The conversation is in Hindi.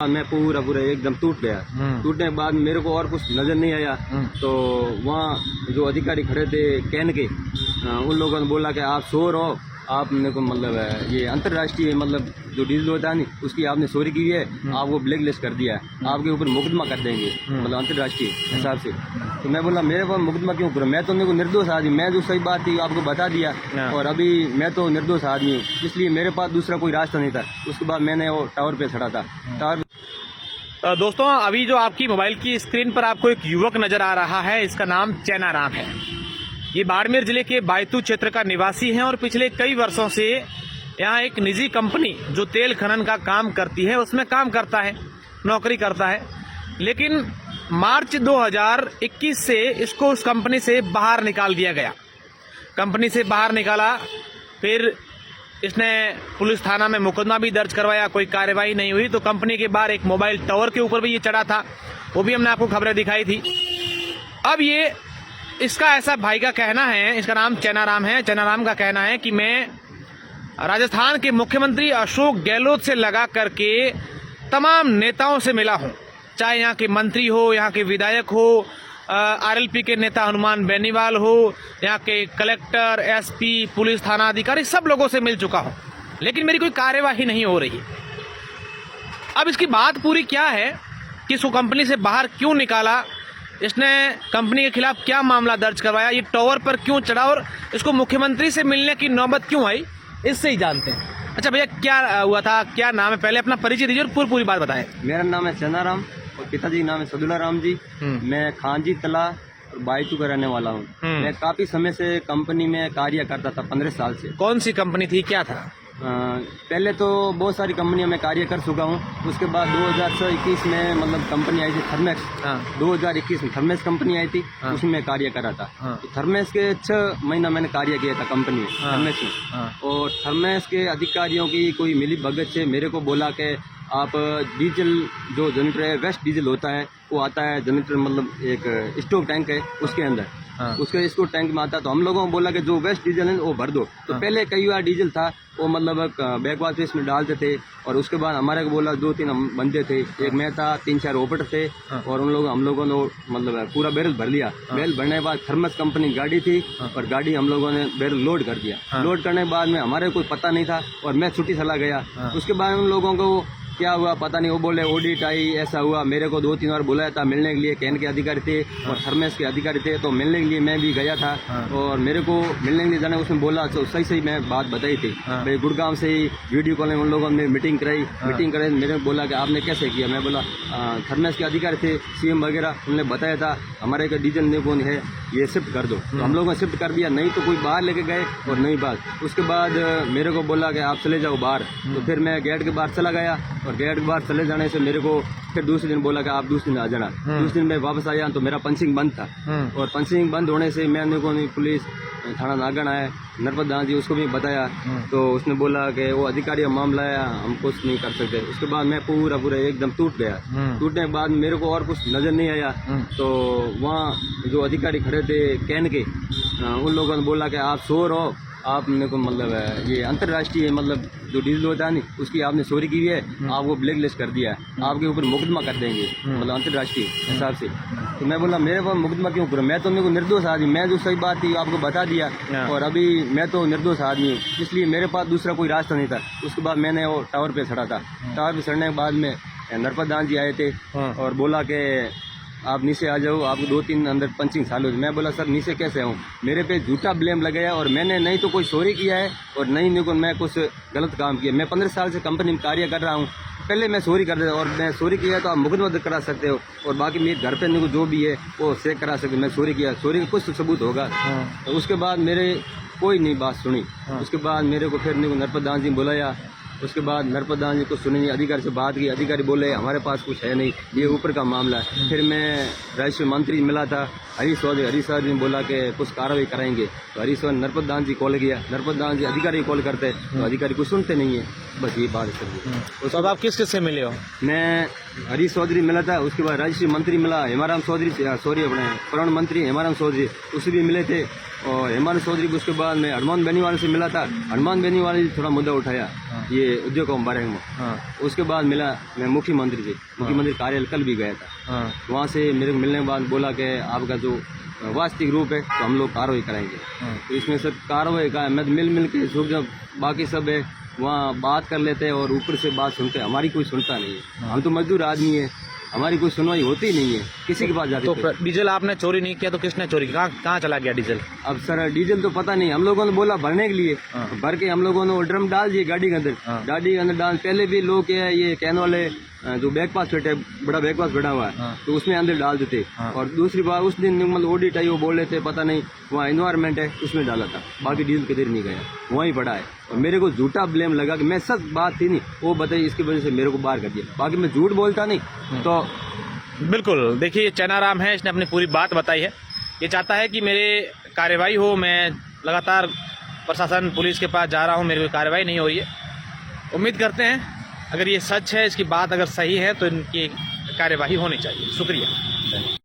मैं पूरा एकदम टूट गया। टूटने के बाद मेरे को और कुछ नजर नहीं आया। तो वहाँ जो अधिकारी खड़े थे कैन के, उन लोगों ने बोला कि आप सो रहो, आपने को मतलब ये अंतर्राष्ट्रीय मतलब जो डीजल होता है नहीं उसकी आपने चोरी की है, आपको ब्लैक लिस्ट कर दिया है, आपके ऊपर मुकदमा कर देंगे मतलब अंतर्राष्ट्रीय हिसाब से। तो मैं बोला मेरे पर मुकदमा क्यों करूँ, मैं तो उनको निर्दोष आदमी, मैं जो सही बात थी आपको बता दिया और अभी मैं तो निर्दोष आदमी हूँ, इसलिए मेरे पास दूसरा कोई रास्ता नहीं था। उसके बाद मैंने वो टावर पे चढ़ा था। टावर दोस्तों अभी जो आपकी मोबाइल की स्क्रीन पर आपको एक युवक नजर आ रहा है, इसका नाम चैनाराम है। ये बाड़मेर जिले के बायतू क्षेत्र का निवासी है और पिछले कई वर्षों से यहाँ एक निजी कंपनी जो तेल खनन का काम करती है उसमें काम करता है, नौकरी करता है। लेकिन मार्च 2021 से इसको उस कंपनी से बाहर निकाल दिया गया। कंपनी से बाहर निकाला, फिर इसने पुलिस थाना में मुकदमा भी दर्ज करवाया, कोई कार्रवाई नहीं हुई। तो कंपनी के बाहर एक मोबाइल टावर के ऊपर भी ये चढ़ा था, वो भी हमने आपको खबरें दिखाई थी। अब ये इसका ऐसा भाई का कहना है, इसका नाम चैनाराम है। चैनाराम का कहना है कि मैं राजस्थान के मुख्यमंत्री अशोक गहलोत से लगा करके तमाम नेताओं से मिला हूं, चाहे यहाँ के मंत्री हो, यहाँ के विधायक हो, आरएलपी के नेता हनुमान बेनीवाल हो, यहाँ के कलेक्टर, एसपी, पुलिस थाना अधिकारी, सब लोगों से मिल चुका हूं, लेकिन मेरी कोई कार्यवाही नहीं हो रही। अब इसकी बात पूरी क्या है कि इसको कंपनी से बाहर क्यों निकाला, इसने कंपनी के खिलाफ क्या मामला दर्ज करवाया, ये टावर पर क्यों चढ़ा और इसको मुख्यमंत्री से मिलने की नौबत क्यों आई, इससे ही जानते हैं। अच्छा भैया, क्या हुआ था, क्या नाम है, पहले अपना परिचय दीजिए और पूरी बात बताएं। मेरा नाम है चैनाराम और पिताजी का नाम है सदुला राम जी। मैं खांजी तला और बायतू का रहने वाला हूँ। मैं काफी समय से कंपनी में कार्य करता था, 15 साल से। कौन सी कंपनी थी, क्या था? पहले तो बहुत सारी कंपनियों में कार्य कर चुका हूँ। उसके बाद 2021 में मतलब कंपनी आई थी थर्मेक्स। 2021 में थर्मेक्स कंपनी आई थी, उसमें मैं कार्य कर रहा था। तो थर्मेक्स के 6 महीना मैंने कार्य किया था कंपनी में, थर्मेक्स में। और थर्मेक्स के अधिकारियों की कोई मिली भगत से मेरे को बोला कि आप डीजल जो जनरेटर है, वेस्ट डीजल होता है, वो आता है जनरेटर मतलब एक स्टोव टैंक है उसके अंदर, उसके स्टोव टैंक में आता। तो हम लोगों को बोला कि जो वेस्ट डीजल है वो भर दो। तो पहले कई बार डीजल था वो मतलब बैकवाश पे इसमें डालते थे और उसके बाद हमारे को बोला 2-3 बंदे थे, एक मैं था, 3-4 ऑपरेटर थे और हम लोगों ने मतलब पूरा बैरल भर लिया। बैरल भरने के बाद थर्मस कंपनी गाड़ी थी और गाड़ी हम लोगों ने बैरल लोड कर दिया। लोड करने के बाद में हमारे कोई पता नहीं था और मैं छुट्टी चला गया। उसके बाद उन लोगों को क्या हुआ पता नहीं, वो बोले ऑडिट आई, ऐसा हुआ। मेरे को 2-3 बार बुलाया था मिलने के लिए, कैन के अधिकारी थे और थर्मेस के अधिकारी थे, तो मिलने के लिए मैं भी गया था। और मेरे को मिलने के लिए जाना, उसमें बोला तो सही मैं बात बताई थी भाई। गुड़गांव से ही वीडियो कॉल में उन लोगों ने मीटिंग कराई। मेरे को बोला कि आपने कैसे किया। मैं बोला थर्मेस के अधिकारी थे, सीएम वगैरह, उन्होंने बताया था हमारे का डीजल नहीं कौन है, ये शिफ्ट कर दो। तो हम लोगों ने शिफ्ट कर दिया, नहीं तो कोई बाहर लेके गए और नहीं बात। उसके बाद मेरे को बोला कि आप चले जाओ बाहर। तो फिर मैं गेट के बाहर चला गया और गेट के बाहर चले जाने से मेरे को फिर दूसरे दिन बोला कि आप दूसरे दिन आ जाना। दूसरे दिन मैं वापस आया तो मेरा पंचिंग बंद था और पंचिंग बंद होने से मैंने को पुलिस थाना नागन आया, नर्मदा जी, उसको भी बताया। तो उसने बोला कि वो अधिकारी का मामला है, हम कुछ नहीं कर सकते। उसके बाद मैं पूरा एकदम टूट गया। टूटने के बाद मेरे को और कुछ नजर नहीं आया। तो वहाँ जो अधिकारी खड़े थे कैन के, उन लोगों ने बोला कि आप सो रहो, आपने को मतलब ये अंतर्राष्ट्रीय मतलब जो डीजल होता है नहीं उसकी आपने चोरी की है, आपको ब्लैक लिस्ट कर दिया है, आपके ऊपर मुकदमा कर देंगे मतलब अंतर्राष्ट्रीय हिसाब से। तो मैं बोला मेरे पर मुकदमा क्यों करूँ, मैं तो उनको निर्दोष आदमी, मैं जो सही बात थी आपको बता दिया और अभी मैं तो निर्दोष आदमी हूँ, इसलिए मेरे पास दूसरा कोई रास्ता नहीं था। उसके बाद मैंने वो टावर पे चढ़ा था। टावर पे चढ़ने के बाद में नरपतदान जी आए थे और बोला कि आप नीचे आ जाओ, आपको 2-3 अंदर पंचिंग चालू है। मैं बोला सर नीचे कैसे आऊँ, मेरे पे झूठा ब्लेम लगाया और मैंने नहीं तो कोई चोरी किया है और नहीं को मैं कुछ गलत काम किया। मैं 15 साल से कंपनी में कार्य कर रहा हूँ, पहले मैं चोरी कर रहा और मैं चोरी किया तो आप मुकदमा करा सकते हो और बाकी मेरे घर पे जो भी है वो चेक करा सकते हो। मैं चोरी किया, चोरी का कुछ सबूत होगा। तो उसके बाद मेरे कोई नहीं बात सुनी। उसके बाद मेरे को फिर नरपतदान जी बुलाया। उसके बाद नरपतदान जी को सुनी, अधिकारी से बात की, अधिकारी बोले हमारे पास कुछ है नहीं, ये ऊपर का मामला है। फिर मैं राजस्व मंत्री मिला था हरीश चौधरी ने बोला कि कुछ कार्रवाई कराएंगे। तो हरीश चौधरी नरपतदान जी कॉल किया, नरपतदान जी अधिकारी कॉल करते तो अधिकारी को सुनते नहीं है, बस ये बात है। उसके बाद आप किस से मिले हो? मैं हरीश चौधरी मिला था, उसके बाद राजस्व मंत्री मिला हेमाराम चौधरी, सॉरी अपने पर्यावरण मंत्री हेमाराम चौधरी, उससे भी मिले थे। और हेमाराम चौधरी उसके बाद मैं हनुमान बेनीवाल से मिला था, हनुमान बेनीवाल ने थोड़ा मुद्दा उठाया ये उद्योग बारे में। हाँ उसके बाद मिला मैं मुख्यमंत्री से, मुख्यमंत्री कार्यालय कल भी गया था। हाँ वहाँ से मेरे को मिलने के बाद बोला कि आपका जो वास्तविक रूप है तो हम लोग कार्रवाई कराएंगे। हाँ तो इसमें सर कार्रवाई का मैं मिल के जब बाकी सब है वहाँ बात कर लेते हैं और ऊपर से बात सुनते हैं, हमारी कोई सुनता नहीं है। हम तो मजदूर आदमी है, हमारी कोई सुनवाई होती नहीं है, किसी के पास जाते तो थे। डीजल आपने चोरी नहीं किया तो किसने चोरी किया? कहाँ चला गया डीजल? अब सर डीजल तो पता नहीं, हम लोगों ने बोला भरने के लिए, भर के हम लोगों ने वो ड्रम डाल दिए गाड़ी के अंदर। गाड़ी के अंदर डाल पहले भी लोग क्या है ये कहने वाले जो बैग पास बैठे बड़ा बैग पास बैठा हुआ है तो उसमें अंदर डाल देते। और दूसरी बार उस दिन मतलब ऑडिट आई वो बोल रहे थे पता नहीं वहाँ एनवायरमेंट है उसमें डाला था, बाकी डीजल किधर नहीं गया, वहीं पड़ा है। और मेरे को झूठा ब्लेम लगा कि मैं सच बात थी नहीं वो बताई, इसकी वजह से मेरे को बाहर कर दिया। बाकी मैं झूठ बोलता नहीं तो। बिल्कुल, देखिए ये चैनाराम है, इसने अपनी पूरी बात बताई है। ये चाहता है कि मेरे कार्रवाई हो, मैं लगातार प्रशासन पुलिस के पास जा रहा हूँ, मेरी कोई कार्रवाई नहीं हो रही है। उम्मीद करते हैं अगर ये सच है, इसकी बात अगर सही है तो इनकी कार्यवाही होनी चाहिए। शुक्रिया।